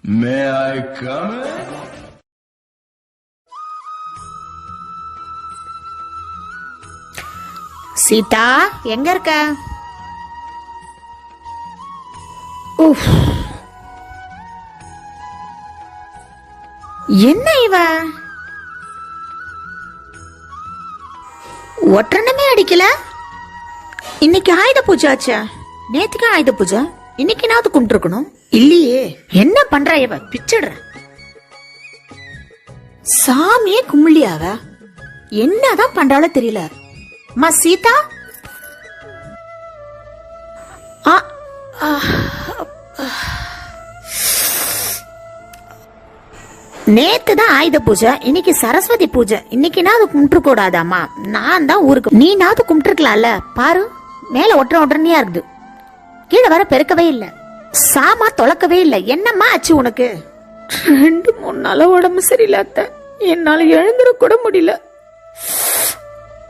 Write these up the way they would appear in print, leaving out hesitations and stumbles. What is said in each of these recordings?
May I come in? Sita, எங்க இருக்க? என்ன இவ ஒற்றனமே அடிக்கல? இன்னைக்கு ஆயுத பூஜை ஆச்சா? நேத்துக்கு ஆயுத பூஜை, இன்னைக்கு நாவது கும்பிட்டு இருக்கணும் இல்லையே. என்ன பண்ற இவ? பிச்சிடுற சாமியே கும்பிளியாவ. என்னதான் பண்றாளோ தெரியல. மா சீதா, நேத்து தான் ஆயுத பூஜை, இன்னைக்கு சரஸ்வதி பூஜை. இன்னைக்கு நாவது கும்பிட்டு கூடாதாமா? நான் தான் ஊருக்கு, நீ நாவது கும்பிட்டு இருக்கலாம்ல. பாரு, மேல ஒற்றனியா இருக்குது, கீழே வர பெருக்கவே இல்ல, சாமா தொலைக்கவே இல்ல. என்னம்மா ஆச்சு உனக்கு? 2-3 நாளா உடம்பு சரியில்லை அத்தை. என்னால எழுந்துட கூட முடியல,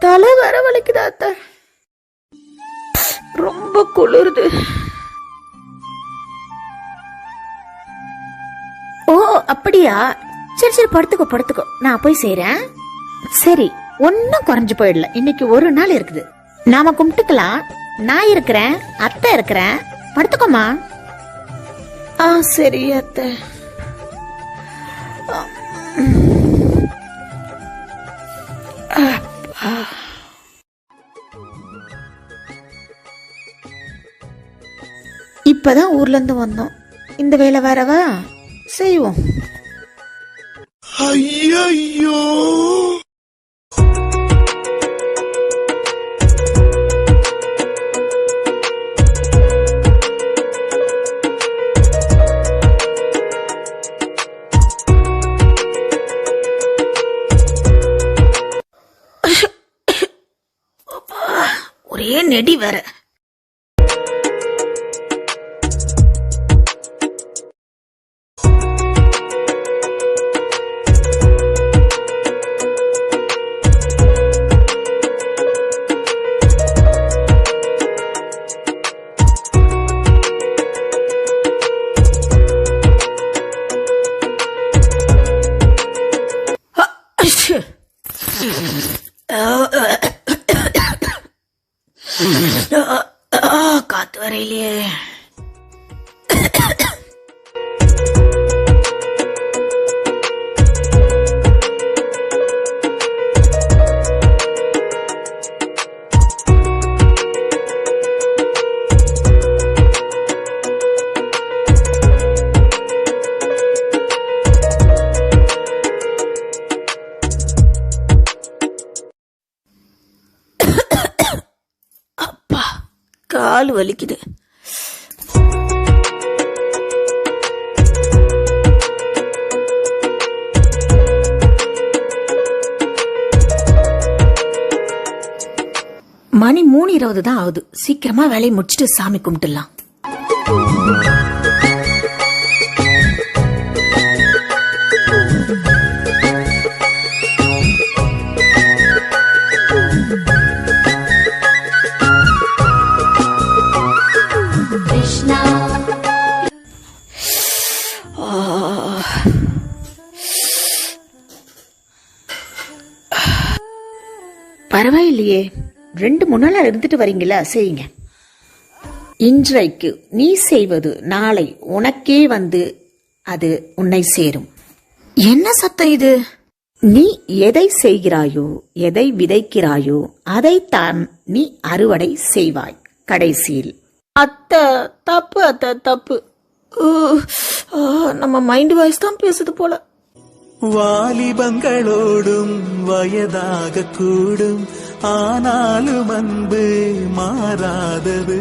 தலை வர வலிக்குதா அத்தை, ரொம்ப குளிருது. ஓ அப்படியா? சரி சரி, படுத்துக்கோ படுத்துக்கோ, நான் போய் செய்றேன். சரி, ஒன்னும் குறைஞ்சு போயிடல. இன்னைக்கு ஒரு நாள் இருக்குது, நாம கும்பிட்டுக்கலாம். நான் இருக்கிறேன், அத்தை இருக்கிறேன், படுத்துக்கோமா. சரி அத்தை. இப்பதான் ஊர்ல இருந்து வந்தோம், இந்த வேலை வரவா செய்வோம். ஐயோ, ஒரே நெடி வேற. காத்து வரையிலே. கால் வலிக்குது. மணி 3:20 தான் ஆகுது. சீக்கிரமா வேலையை முடிச்சுட்டு சாமி கும்பிட்டுலாம். பரவாயில்லையே, 2-3 நாளா இருந்துட்டு வரீங்களா? செய்யுங்க. இன்றைக்கு நீ செய்வது நாளை உனக்கே வந்து அது உன்னை சேரும். என்ன சத்தம் இது? நீ எதை செய்கிறாயோ, எதை விதைக்கிறாயோ, அதைத்தான் நீ அறுவடை செய்வாய் கடைசியில். அத்தை தப்பு, அத்தை தப்பு. நம்ம மைண்ட் வாய்ஸ் தான் பேசுது போல. வாலிபங்களோடும் வயதாக கூடும், ஆனாலும் அன்பு மாறாதது.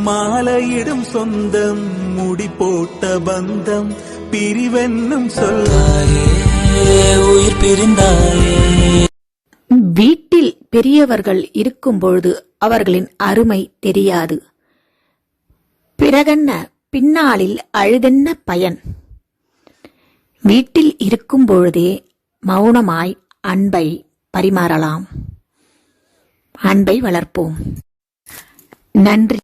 மாலையிடும் சொந்தம், முடி போட்ட பந்தம், பிரிவென்னும் சொல்லாயே உயிர் பிரிந்தாயே. வீட்டில் பெரியவர்கள் இருக்கும் பொழுது அவர்களின் அருமை தெரியாது. பிறகென்ன, பின்னாளில் அழுதென்ன பயன்? வீட்டில் இருக்கும் பொழுதே மௌனமாய் அன்பை பரிமாறலாம். அன்பை வளர்ப்போம். நன்றி.